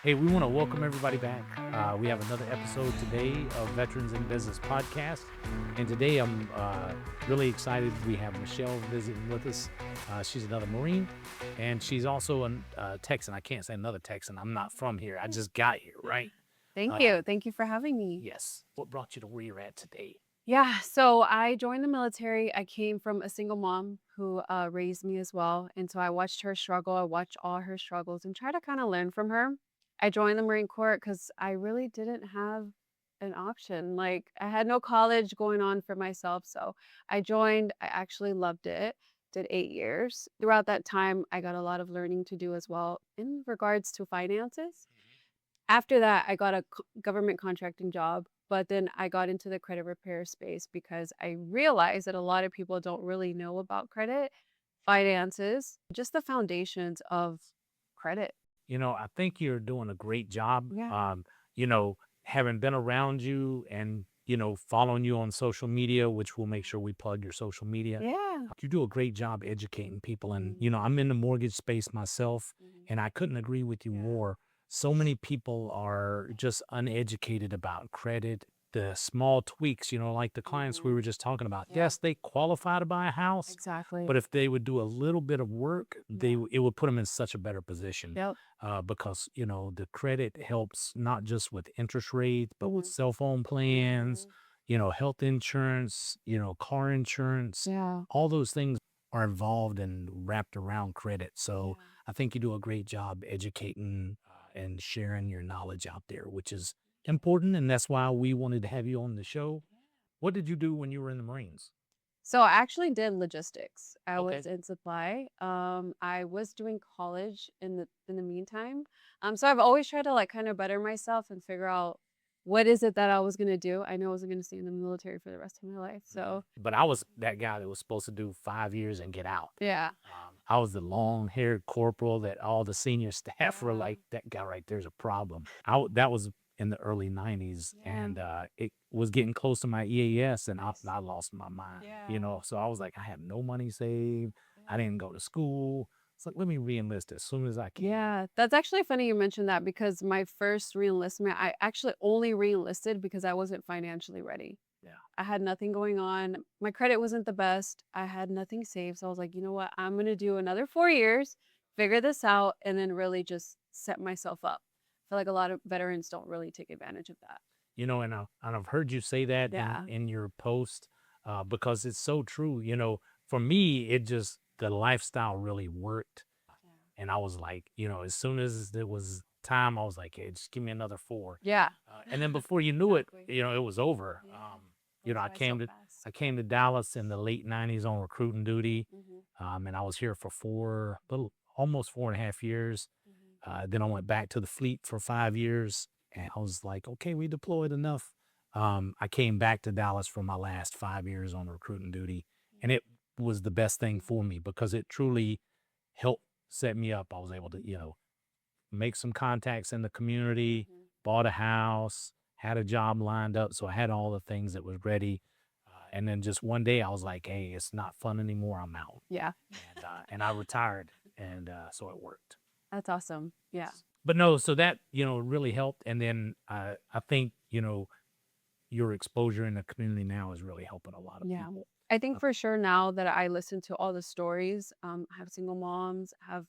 Hey, we want to welcome everybody back. We have another episode today of Veterans in Business podcast. And today I'm really excited. We have Michelle visiting with us. She's another Marine, and she's also a Texan. I can't say another Texan. I'm not from here. I just got here, right? Thank Uh, you. Thank you for having me. yes. What brought you to where you're at today? Yeah, so I joined the military. I came from a single mom who raised me as well. And so I watched her struggle. I watched all her struggles and try to kind of learn from her. I joined the Marine Corps because I really didn't have an option. Like, I had no college going on for myself. So I joined. I actually loved it. Did 8 years. Throughout that time, I got a lot of learning to do as well in regards to finances. After that, I got a government contracting job, but then I got into the credit repair space because I realized that a lot of people don't really know about credit, finances, just the foundations of credit. I think you're doing a great job. Yeah. Having been around you and, following you on social media, which we'll make sure we plug your social media. Yeah. You do a great job educating people. And, Mhm. I'm in the mortgage space myself, Mhm. and I couldn't agree with you Yeah. more. So many people are just uneducated about credit, the small tweaks, like the clients we Mhm. were just talking about. Yeah. Yes, they qualify to buy a house, Exactly. but if they would do a little bit of work, Yeah. it would put them in such a better position Yep. because the credit helps not just with interest rates, but with Mhm. cell phone plans, Mhm. health insurance, car insurance. Yeah. All those things are involved and wrapped around credit. So Yeah. I think you do a great job educating and sharing your knowledge out there, which is important. And that's why we wanted to have you on the show. What did you do when you were in the Marines? So I actually did logistics. I was Okay. in supply. I was doing college in the meantime. So I've always tried to like kind of better myself and figure out what is it that I was gonna do. I know I wasn't gonna stay in the military for the rest of my life. So But I was that guy that was supposed to do 5 years and get out. yeah. I was the long-haired corporal that all the senior staff were Yeah. like, "That guy right there's a problem." That was in the early '90s, Yeah. and it was getting close to my EAS, and I, Nice. I lost my mind. Yeah. So I was like, I have no money saved. I Yeah. didn't go to school. It's like, let me re-enlist as soon as I can. Yeah, that's actually funny you mentioned that because my first reenlistment, I actually only reenlisted because I wasn't financially ready. Yeah. I had nothing going on. My credit wasn't the best. I had nothing saved. So I was like, you know what? I'm going to do another 4 years, figure this out, and then really just set myself up. I feel like a lot of veterans don't really take advantage of that. And I've heard you say that in Yeah. your post because it's so true. For me, it just the lifestyle really worked. And I was like, as soon as there was time, I was like, hey, just give me another 4. Yeah. And then before you knew it, Exactly. it was over. Yeah. Goes I by so came to fast. Dallas in the late '90s on recruiting duty, Hmm. and I was here for almost 4.5 years. Hmm. Then I went back to the fleet for 5 years, and I was like, okay, we deployed enough. I came back to Dallas for my last 5 years on recruiting duty, and it was the best thing for me because it truly helped set me up. I was able to, make some contacts in the community, Hmm. bought a house, had a job lined up. So I had all the things that was ready. And then just one day I was like, hey, it's not fun anymore. I'm out. Yeah. And I retired. And so it worked. That's awesome. Yeah. But no, so that, really helped. And then I think, your exposure in the community now is really helping a lot of Yeah. people. I think Uh, for sure now that I listen to all the stories, I have single moms, have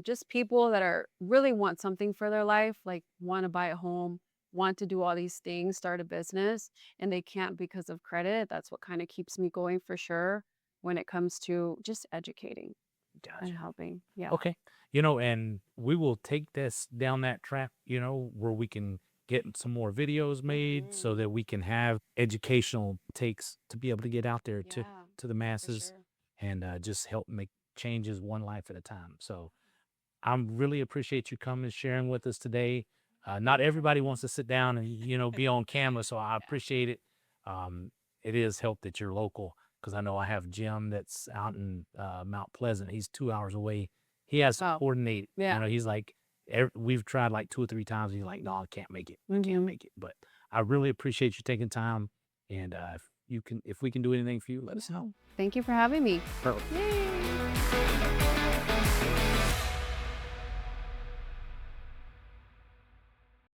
just people that are really want something for their life, like want to buy a home, want to do all these things, start a business, and they can't because of credit. That's what kind of keeps me going for sure when it comes to just educating and Gotcha. helping. Yeah. Okay. And we will take this down that track, where we can get some more videos made so Hmm. that we can have educational takes to be able to get out there Yeah, to the for masses sure. and just help make changes one life at a time. So I really appreciate you coming and sharing with us today. Not everybody wants to sit down and, be on camera. So I Yeah. appreciate it. Um, it is help that you're local because I know I have Jim that's out in Mount Pleasant. He's 2 hours away. He has to Oh, coordinate. yeah. He's like, we've tried like 2 or 3 times. He's like, no, I can't make it. I can't Hmm. make it. But I really appreciate you taking time. And if we can do anything for you, let us Yeah. know. Thank you for having me. Perfect. Yay.